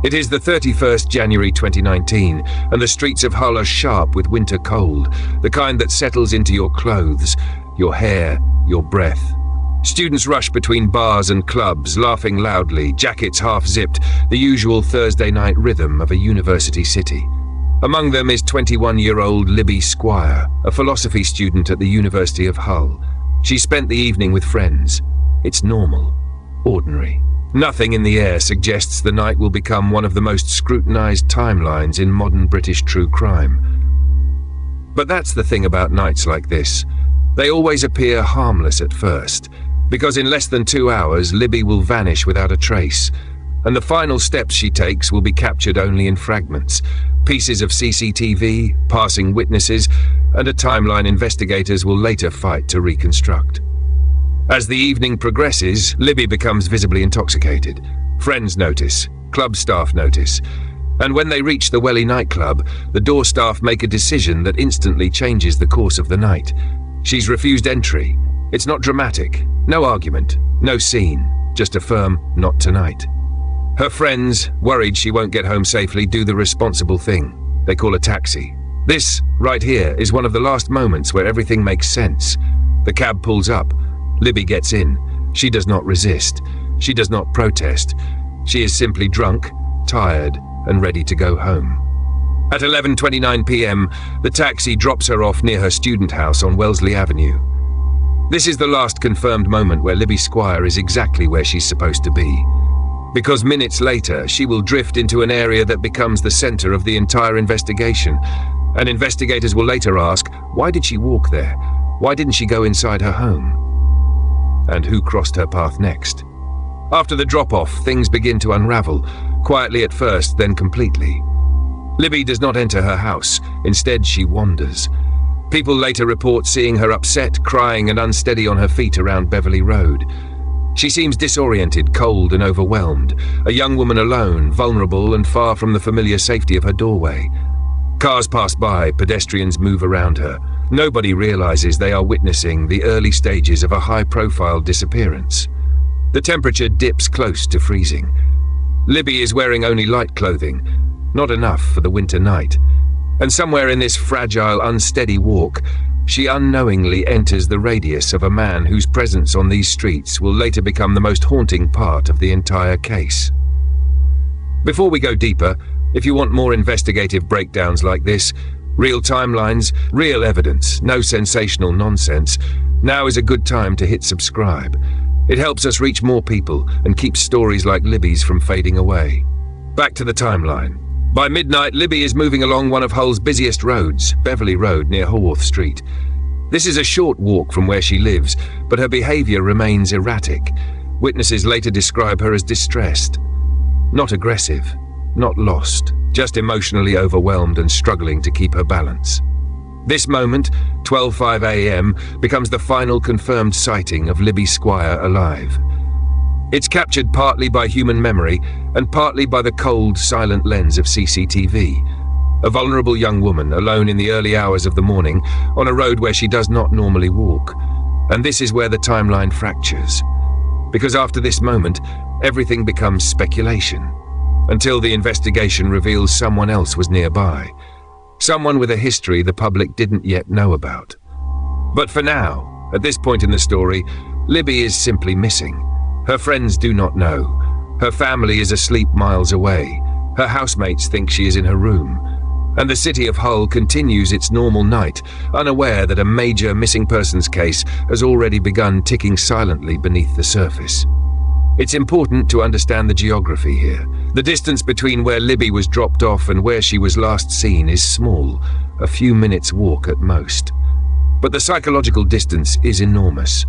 It is the 31st January 2019, and the streets of Hull are sharp with winter cold, the kind that settles into your clothes, your hair, your breath. Students rush between bars and clubs, laughing loudly, jackets half-zipped, the usual Thursday night rhythm of a university city. Among them is 21-year-old Libby Squire, a philosophy student at the University of Hull. She spent the evening with friends. It's normal, ordinary. Nothing in the air suggests the night will become one of the most scrutinized timelines in modern British true crime. But that's the thing about nights like this. They always appear harmless at first, because in less than 2 hours, Libby will vanish without a trace, and the final steps she takes will be captured only in fragments, pieces of CCTV, passing witnesses, and a timeline investigators will later fight to reconstruct. As the evening progresses, Libby becomes visibly intoxicated. Friends notice, club staff notice, and when they reach the Welly nightclub, the door staff make a decision that instantly changes the course of the night. She's refused entry. It's not dramatic, no argument, no scene, just a firm "not tonight." Her friends, worried she won't get home safely, do the responsible thing. They call a taxi. This, right here, is one of the last moments where everything makes sense. The cab pulls up. Libby gets in. She does not resist. She does not protest. She is simply drunk, tired, and ready to go home. At 11:29 p.m., the taxi drops her off near her student house on Wellesley Avenue. This is the last confirmed moment where Libby Squire is exactly where she's supposed to be. Because minutes later, she will drift into an area that becomes the center of the entire investigation, and investigators will later ask, why did she walk there? Why didn't she go inside her home? And who crossed her path next? After the drop-off, things begin to unravel, quietly at first, then completely. Libby does not enter her house. Instead, she wanders. People later report seeing her upset, crying, and unsteady on her feet around Beverley Road. She seems disoriented, cold, and overwhelmed, a young woman alone, vulnerable, and far from the familiar safety of her doorway. Cars pass by, pedestrians move around her. Nobody realizes they are witnessing the early stages of a high-profile disappearance. The temperature dips close to freezing. Libby is wearing only light clothing, not enough for the winter night. And somewhere in this fragile, unsteady walk, she unknowingly enters the radius of a man whose presence on these streets will later become the most haunting part of the entire case. Before we go deeper, if you want more investigative breakdowns like this, real timelines, real evidence, no sensational nonsense, now is a good time to hit subscribe. It helps us reach more people and keeps stories like Libby's from fading away. Back to the timeline. By midnight, Libby is moving along one of Hull's busiest roads, Beverley Road near Haworth Street. This is a short walk from where she lives, but her behaviour remains erratic. Witnesses later describe her as distressed. Not aggressive, not lost, just emotionally overwhelmed and struggling to keep her balance. This moment, 12:05 a.m., becomes the final confirmed sighting of Libby Squire alive. It's captured partly by human memory and partly by the cold, silent lens of CCTV. A vulnerable young woman alone in the early hours of the morning on a road where she does not normally walk. And this is where the timeline fractures. Because after this moment, everything becomes speculation, until the investigation reveals someone else was nearby. Someone with a history the public didn't yet know about. But for now, at this point in the story, Libby is simply missing. Her friends do not know. Her family is asleep miles away. Her housemates think she is in her room. And the city of Hull continues its normal night, unaware that a major missing persons case has already begun ticking silently beneath the surface. It's important to understand the geography here. The distance between where Libby was dropped off and where she was last seen is small, a few minutes' walk at most. But the psychological distance is enormous.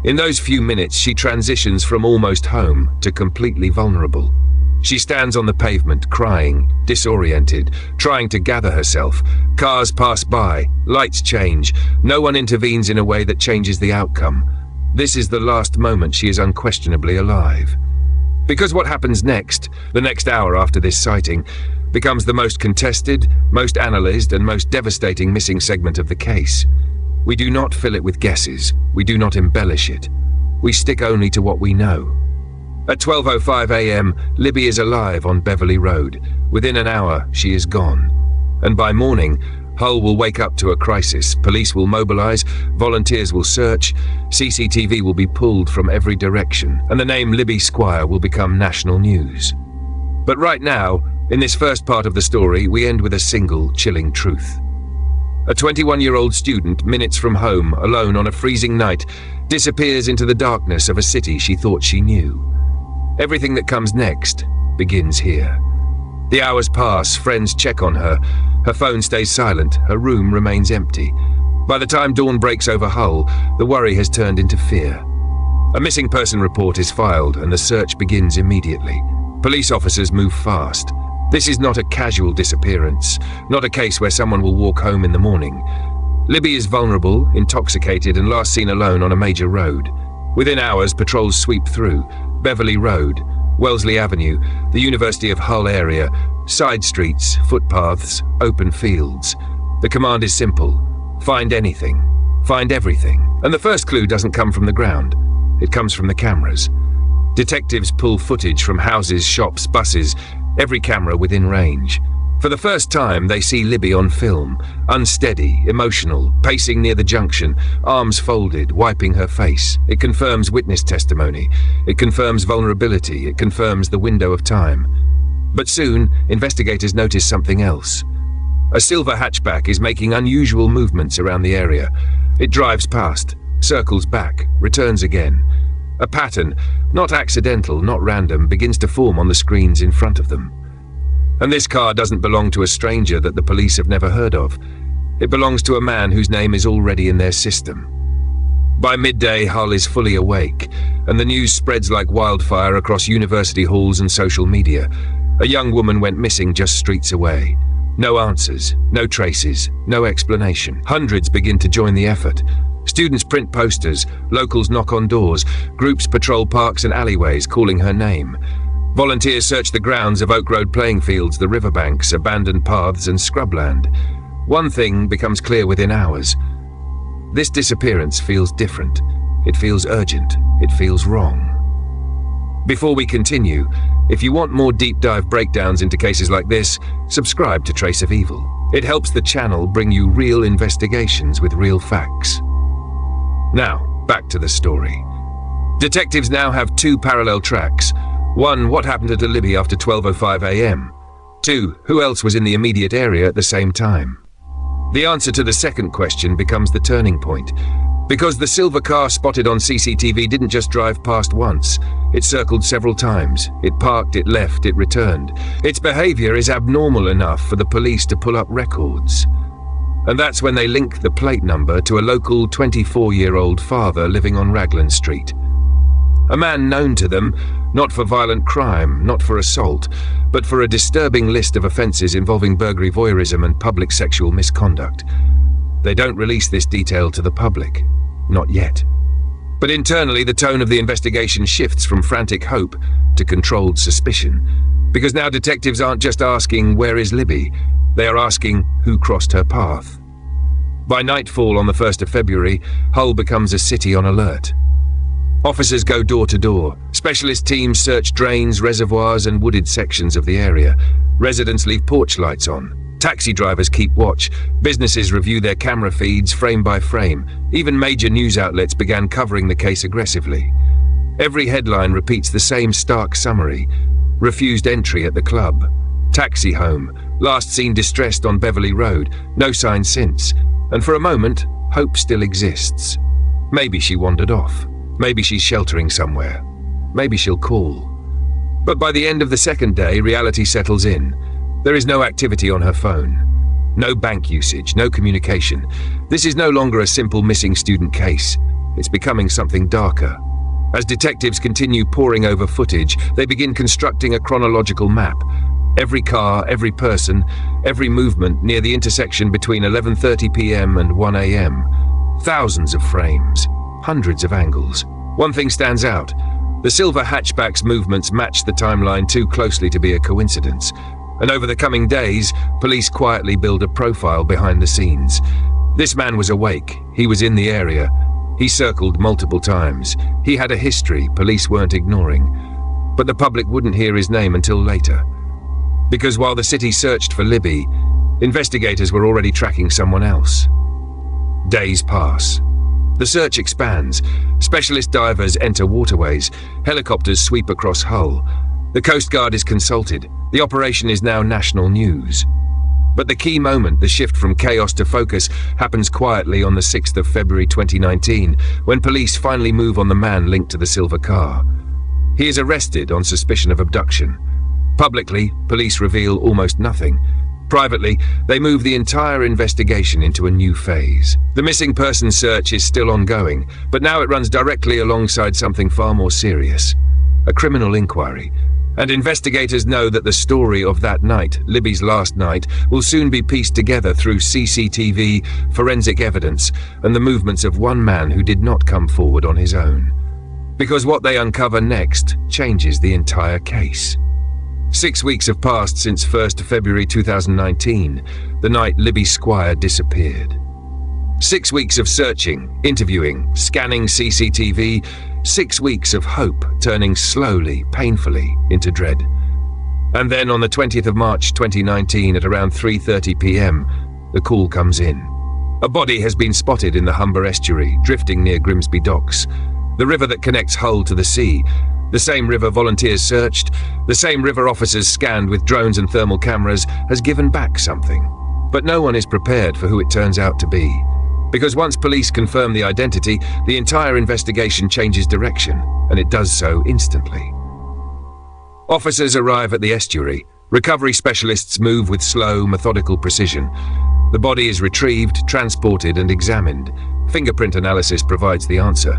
In those few minutes, she transitions from almost home to completely vulnerable. She stands on the pavement, crying, disoriented, trying to gather herself. Cars pass by, lights change. No one intervenes in a way that changes the outcome. This is the last moment she is unquestionably alive. Because what happens next, the next hour after this sighting, becomes the most contested, most analysed, and most devastating missing segment of the case. We do not fill it with guesses. We do not embellish it. We stick only to what we know. At 12:05 a.m., Libby is alive on Beverly Road. Within an hour, she is gone. And by morning, Hull will wake up to a crisis. Police will mobilize, volunteers will search, CCTV will be pulled from every direction, and the name Libby Squire will become national news. But right now, in this first part of the story, we end with a single, chilling truth. A 21-year-old student, minutes from home, alone on a freezing night, disappears into the darkness of a city she thought she knew. Everything that comes next begins here. The hours pass, friends check on her. Her phone stays silent, her room remains empty. By the time dawn breaks over Hull, the worry has turned into fear. A missing person report is filed and the search begins immediately. Police officers move fast. This is not a casual disappearance, not a case where someone will walk home in the morning. Libby is vulnerable, intoxicated, and last seen alone on a major road. Within hours, patrols sweep through. Beverly Road, Wellesley Avenue, the University of Hull area, side streets, footpaths, open fields. The command is simple. Find anything. Find everything. And the first clue doesn't come from the ground. It comes from the cameras. Detectives pull footage from houses, shops, buses, every camera within range. For the first time, they see Libby on film, unsteady, emotional, pacing near the junction, arms folded, wiping her face. It confirms witness testimony. It confirms vulnerability. It confirms the window of time. But soon, investigators notice something else. A silver hatchback is making unusual movements around the area. It drives past, circles back, returns again. A pattern, not accidental, not random, begins to form on the screens in front of them. And this car doesn't belong to a stranger that the police have never heard of. It belongs to a man whose name is already in their system. By midday, Hull is fully awake, and the news spreads like wildfire across university halls and social media. A young woman went missing just streets away. No answers, no traces, no explanation. Hundreds begin to join the effort. Students print posters, locals knock on doors, groups patrol parks and alleyways calling her name. Volunteers search the grounds of Oak Road playing fields, the riverbanks, abandoned paths and scrubland. One thing becomes clear within hours. This disappearance feels different. It feels urgent. It feels wrong. Before we continue, if you want more deep dive breakdowns into cases like this, subscribe to Trace of Evil. It helps the channel bring you real investigations with real facts. Now, back to the story. Detectives now have two parallel tracks. One, what happened to Libby after 12:05 a.m. Two, who else was in the immediate area at the same time? The answer to the second question becomes the turning point. Because the silver car spotted on CCTV didn't just drive past once. It circled several times. It parked, it left, it returned. Its behaviour is abnormal enough for the police to pull up records. And that's when they link the plate number to a local 24-year-old father living on Raglan Street. A man known to them, not for violent crime, not for assault, but for a disturbing list of offences involving burglary, voyeurism and public sexual misconduct. They don't release this detail to the public. Not yet. But internally, the tone of the investigation shifts from frantic hope to controlled suspicion. Because now detectives aren't just asking, where is Libby? They are asking, who crossed her path? By nightfall on the 1st of February, Hull becomes a city on alert. Officers go door to door. Specialist teams search drains, reservoirs and wooded sections of the area. Residents leave porch lights on. Taxi drivers keep watch. Businesses review their camera feeds frame by frame. Even major news outlets began covering the case aggressively. Every headline repeats the same stark summary. Refused entry at the club. Taxi home. Last seen distressed on Beverly Road. No sign since. And for a moment, hope still exists. Maybe she wandered off. Maybe she's sheltering somewhere. Maybe she'll call. But by the end of the second day, reality settles in. There is no activity on her phone. No bank usage, no communication. This is no longer a simple missing student case. It's becoming something darker. As detectives continue poring over footage, they begin constructing a chronological map. Every car, every person, every movement near the intersection between 11:30 p.m. and 1 a.m. Thousands of frames, hundreds of angles. One thing stands out. The silver hatchback's movements match the timeline too closely to be a coincidence. And over the coming days, police quietly build a profile behind the scenes. This man was awake. He was in the area. He circled multiple times. He had a history police weren't ignoring. but the public wouldn't hear his name until later. Because while the city searched for Libby, investigators were already tracking someone else. Days pass. The search expands. Specialist divers enter waterways. Helicopters sweep across Hull. The Coast Guard is consulted. The operation is now national news. But the key moment, the shift from chaos to focus, happens quietly on the 6th of February 2019, when police finally move on the man linked to the silver car. He is arrested on suspicion of abduction. Publicly, police reveal almost nothing. Privately, they move the entire investigation into a new phase. The missing person search is still ongoing, but now it runs directly alongside something far more serious: a criminal inquiry. And investigators know that the story of that night, Libby's last night, will soon be pieced together through CCTV, forensic evidence, and the movements of one man who did not come forward on his own. Because what they uncover next changes the entire case. 6 weeks have passed since 1st February 2019, the night Libby Squire disappeared. 6 weeks of searching, interviewing, scanning CCTV, 6 weeks of hope turning slowly, painfully into dread. And then on the 20th of March 2019 at around 3:30 p.m, the call comes in. A body has been spotted in the Humber Estuary, drifting near Grimsby Docks, the river that connects Hull to the sea. The same river volunteers searched, the same river officers scanned with drones and thermal cameras, has given back something. But no one is prepared for who it turns out to be. Because once police confirm the identity, the entire investigation changes direction, and it does so instantly. Officers arrive at the estuary. Recovery specialists move with slow, methodical precision. The body is retrieved, transported, and examined. Fingerprint analysis provides the answer.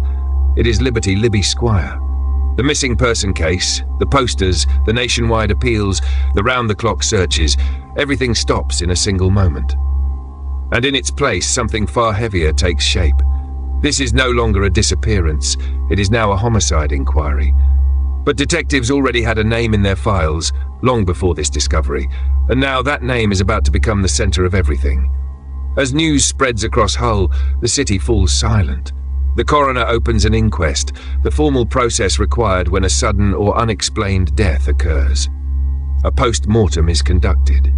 It is Libby Squire. The missing person case, the posters, the nationwide appeals, the round-the-clock searches, everything stops in a single moment. And in its place, something far heavier takes shape. This is no longer a disappearance. It is now a homicide inquiry. But detectives already had a name in their files long before this discovery, and now that name is about to become the center of everything. As news spreads across Hull, the city falls silent. The coroner opens an inquest, the formal process required when a sudden or unexplained death occurs. A post-mortem is conducted.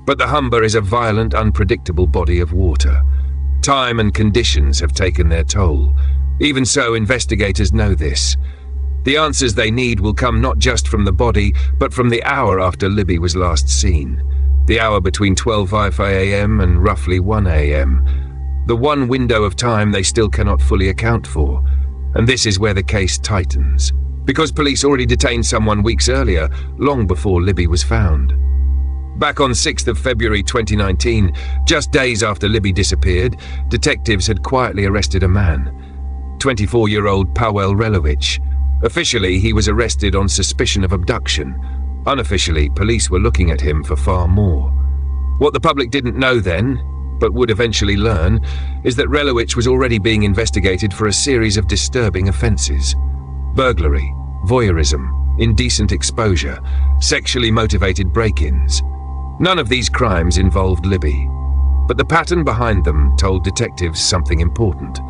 But the Humber is a violent, unpredictable body of water. Time and conditions have taken their toll. Even so, investigators know this. The answers they need will come not just from the body, but from the hour after Libby was last seen. The hour between 12:55 a.m. and roughly 1 a.m. The one window of time they still cannot fully account for. And this is where the case tightens. Because police already detained someone weeks earlier, long before Libby was found. Back on 6th of February 2019, just days after Libby disappeared, detectives had quietly arrested a man. 24-year-old Powell Relowich. Officially, he was arrested on suspicion of abduction. Unofficially, police were looking at him for far more. What the public didn't know then, but would eventually learn, is that Relowich was already being investigated for a series of disturbing offences. Burglary, voyeurism, indecent exposure, sexually motivated break-ins. None of these crimes involved Libby, but the pattern behind them told detectives something important.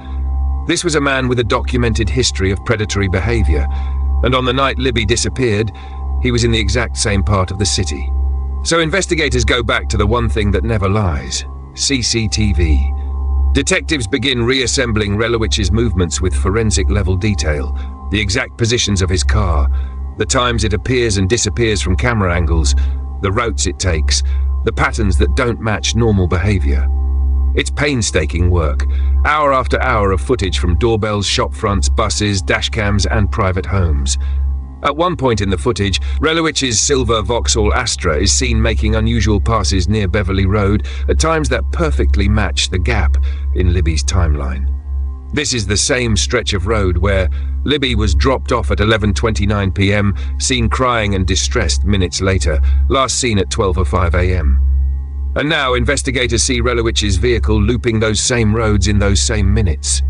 This was a man with a documented history of predatory behaviour, and on the night Libby disappeared, he was in the exact same part of the city. So investigators go back to the one thing that never lies: CCTV. Detectives begin reassembling Relowich's movements with forensic-level detail, the exact positions of his car, the times it appears and disappears from camera angles, the routes it takes, the patterns that don't match normal behaviour. It's painstaking work, hour after hour of footage from doorbells, shop fronts, buses, dashcams and private homes. At one point in the footage, Relowich's silver Vauxhall Astra is seen making unusual passes near Beverley Road at times that perfectly match the gap in Libby's timeline. This is the same stretch of road where Libby was dropped off at 11:29 p.m, seen crying and distressed minutes later, last seen at 12:05 a.m. And now investigators see Relowich's vehicle looping those same roads in those same minutes.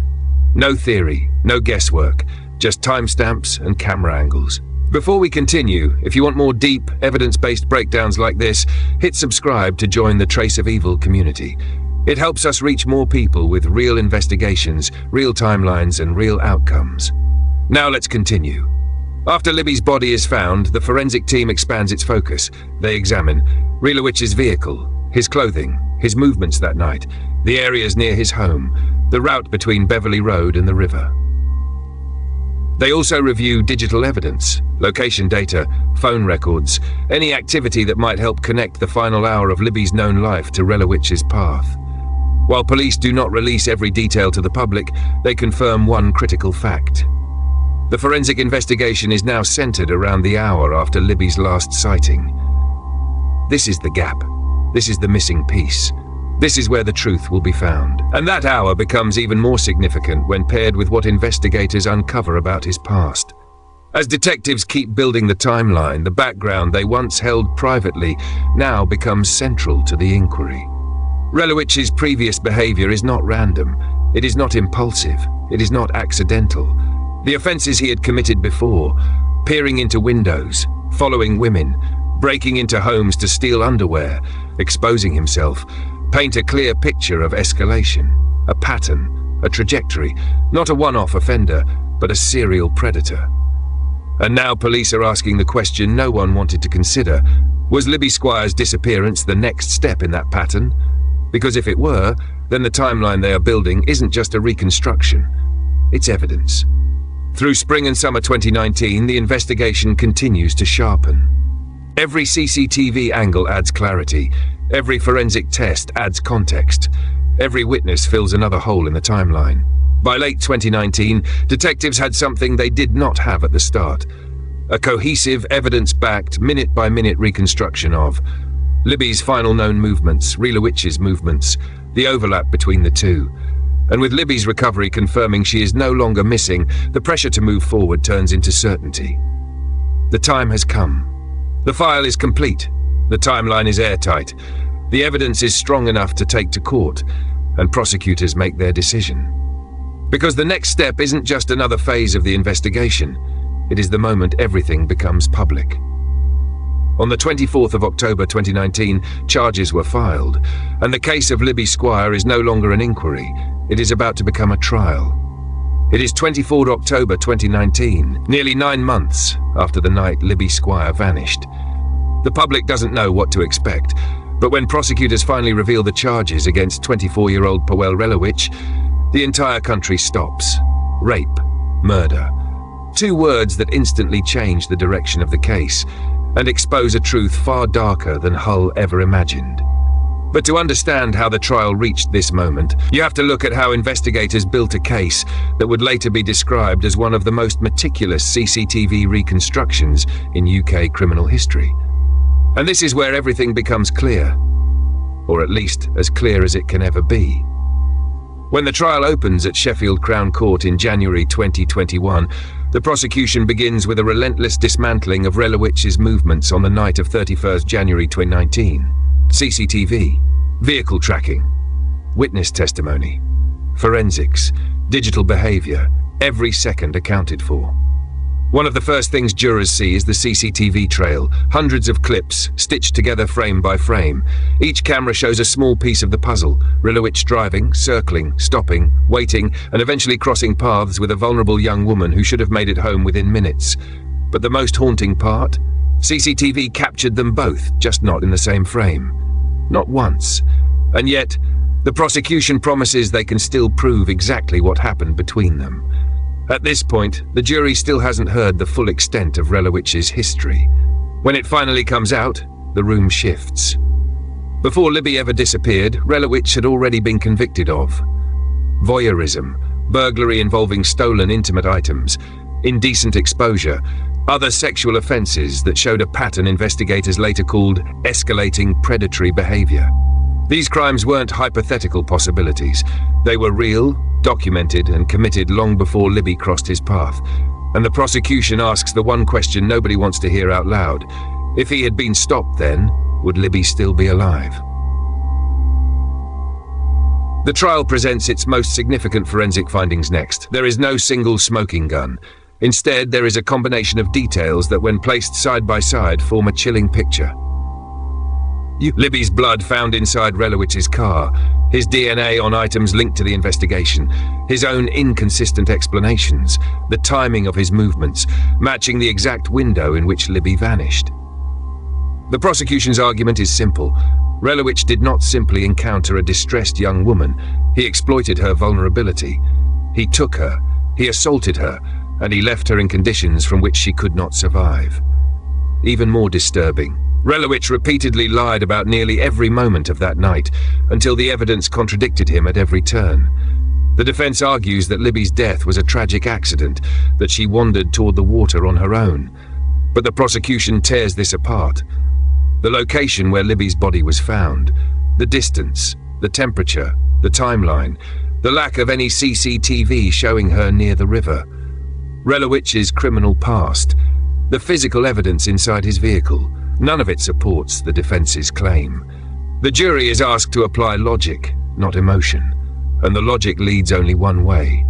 No theory, no guesswork, just timestamps and camera angles. Before we continue, if you want more deep, evidence-based breakdowns like this, hit subscribe to join the Trace of Evil community. It helps us reach more people with real investigations, real timelines, and real outcomes. Now let's continue. After Libby's body is found, the forensic team expands its focus. They examine Relowich's vehicle, his clothing, his movements that night, the areas near his home, the route between Beverly Road and the river. They also review digital evidence, location data, phone records, any activity that might help connect the final hour of Libby's known life to Relowich's path. While police do not release every detail to the public, they confirm one critical fact. The forensic investigation is now centered around the hour after Libby's last sighting. This is the gap. This is the missing piece. This is where the truth will be found. And that hour becomes even more significant when paired with what investigators uncover about his past. As detectives keep building the timeline, the background they once held privately now becomes central to the inquiry. Relowich's previous behaviour is not random. It is not impulsive. It is not accidental. The offences he had committed before, peering into windows, following women, breaking into homes to steal underwear, exposing himself, paint a clear picture of escalation, a pattern, a trajectory, not a one-off offender, but a serial predator. And now police are asking the question no one wanted to consider. Was Libby Squire's disappearance the next step in that pattern? Because if it were, then the timeline they are building isn't just a reconstruction, it's evidence. Through spring and summer 2019, the investigation continues to sharpen. Every CCTV angle adds clarity. Every forensic test adds context. Every witness fills another hole in the timeline. By late 2019, detectives had something they did not have at the start. A cohesive, evidence-backed, minute-by-minute reconstruction of Libby's final known movements, Relowich's movements, the overlap between the two. And with Libby's recovery confirming she is no longer missing, the pressure to move forward turns into certainty. The time has come. The file is complete. The timeline is airtight. The evidence is strong enough to take to court, and prosecutors make their decision. Because the next step isn't just another phase of the investigation. It is the moment everything becomes public. On the 24th of October 2019, charges were filed, and the case of Libby Squire is no longer an inquiry. It is about to become a trial. It is 24 October 2019, nearly 9 months after the night Libby Squire vanished. The public doesn't know what to expect, but when prosecutors finally reveal the charges against 24-year-old Powell Relowich, the entire country stops. Rape, murder. Two words that instantly change the direction of the case and expose a truth far darker than Hull ever imagined. But to understand how the trial reached this moment, you have to look at how investigators built a case that would later be described as one of the most meticulous CCTV reconstructions in UK criminal history. And this is where everything becomes clear, or at least as clear as it can ever be. When the trial opens at Sheffield Crown Court in January 2021, the prosecution begins with a relentless dismantling of Relowich's movements on the night of 31st January 2019. CCTV, vehicle tracking, witness testimony, forensics, digital behaviour, every second accounted for. One of the first things jurors see is the CCTV trail, hundreds of clips, stitched together frame by frame. Each camera shows a small piece of the puzzle, Relowich driving, circling, stopping, waiting, and eventually crossing paths with a vulnerable young woman who should have made it home within minutes. But the most haunting part? CCTV captured them both, just not in the same frame. Not once. And yet, the prosecution promises they can still prove exactly what happened between them. At this point, the jury still hasn't heard the full extent of Relowich's history. When it finally comes out, the room shifts. Before Libby ever disappeared, Relowich had already been convicted of voyeurism, burglary involving stolen intimate items, indecent exposure, other sexual offences that showed a pattern investigators later called escalating predatory behaviour. These crimes weren't hypothetical possibilities. They were real, documented, and committed long before Libby crossed his path. And the prosecution asks the one question nobody wants to hear out loud. If he had been stopped then, would Libby still be alive? The trial presents its most significant forensic findings next. There is no single smoking gun. Instead, there is a combination of details that, when placed side by side, form a chilling picture. Libby's blood found inside Relowitz's car, his DNA on items linked to the investigation, his own inconsistent explanations, the timing of his movements, matching the exact window in which Libby vanished. The prosecution's argument is simple. Relowitz did not simply encounter a distressed young woman. He exploited her vulnerability. He took her, he assaulted her, and he left her in conditions from which she could not survive. Even more disturbing, Relowitz repeatedly lied about nearly every moment of that night, until the evidence contradicted him at every turn. The defense argues that Libby's death was a tragic accident, that she wandered toward the water on her own. But the prosecution tears this apart. The location where Libby's body was found, the distance, the temperature, the timeline, the lack of any CCTV showing her near the river, Relowitz's criminal past, the physical evidence inside his vehicle, none of it supports the defense's claim. The jury is asked to apply logic, not emotion, and the logic leads only one way.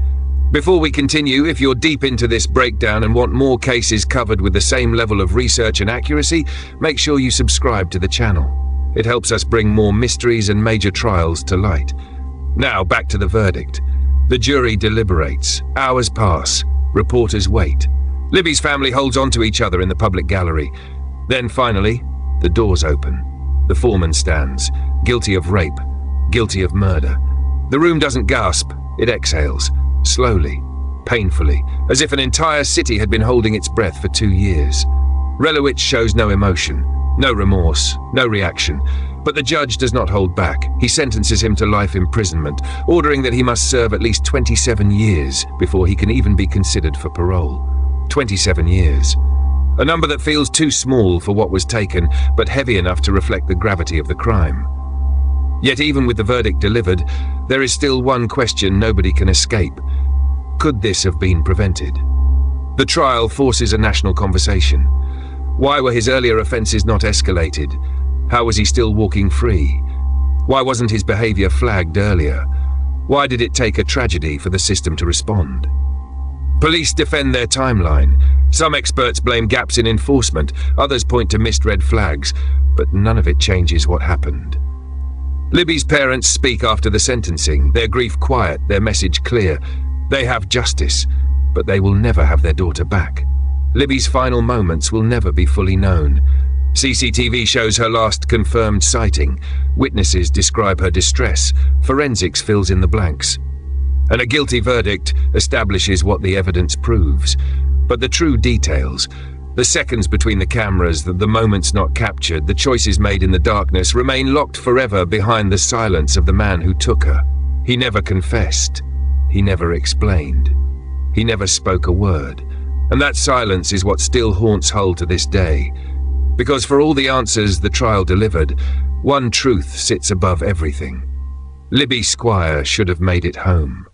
Before we continue, if you're deep into this breakdown and want more cases covered with the same level of research and accuracy, make sure you subscribe to the channel. It helps us bring more mysteries and major trials to light. Now, back to the verdict. The jury deliberates. Hours pass. Reporters wait. Libby's family holds on to each other in the public gallery. Then finally, the doors open. The foreman stands, guilty of rape, guilty of murder. The room doesn't gasp, it exhales. Slowly, painfully, as if an entire city had been holding its breath for 2 years. Relowitz shows no emotion, no remorse, no reaction, but the judge does not hold back. He sentences him to life imprisonment, ordering that he must serve at least 27 years before he can even be considered for parole. 27 years. A number that feels too small for what was taken, but heavy enough to reflect the gravity of the crime. Yet even with the verdict delivered, there is still one question nobody can escape. Could this have been prevented? The trial forces a national conversation. Why were his earlier offences not escalated? How was he still walking free? Why wasn't his behaviour flagged earlier? Why did it take a tragedy for the system to respond? Police defend their timeline. Some experts blame gaps in enforcement, others point to missed red flags, but none of it changes what happened. Libby's parents speak after the sentencing, their grief quiet, their message clear. They have justice, but they will never have their daughter back. Libby's final moments will never be fully known. CCTV shows her last confirmed sighting. Witnesses describe her distress. Forensics fills in the blanks. And a guilty verdict establishes what the evidence proves. But the true details, the seconds between the cameras, the moments not captured, the choices made in the darkness, remain locked forever behind the silence of the man who took her. He never confessed. He never explained. He never spoke a word. And that silence is what still haunts Hull to this day. Because for all the answers the trial delivered, one truth sits above everything. Libby Squire should have made it home.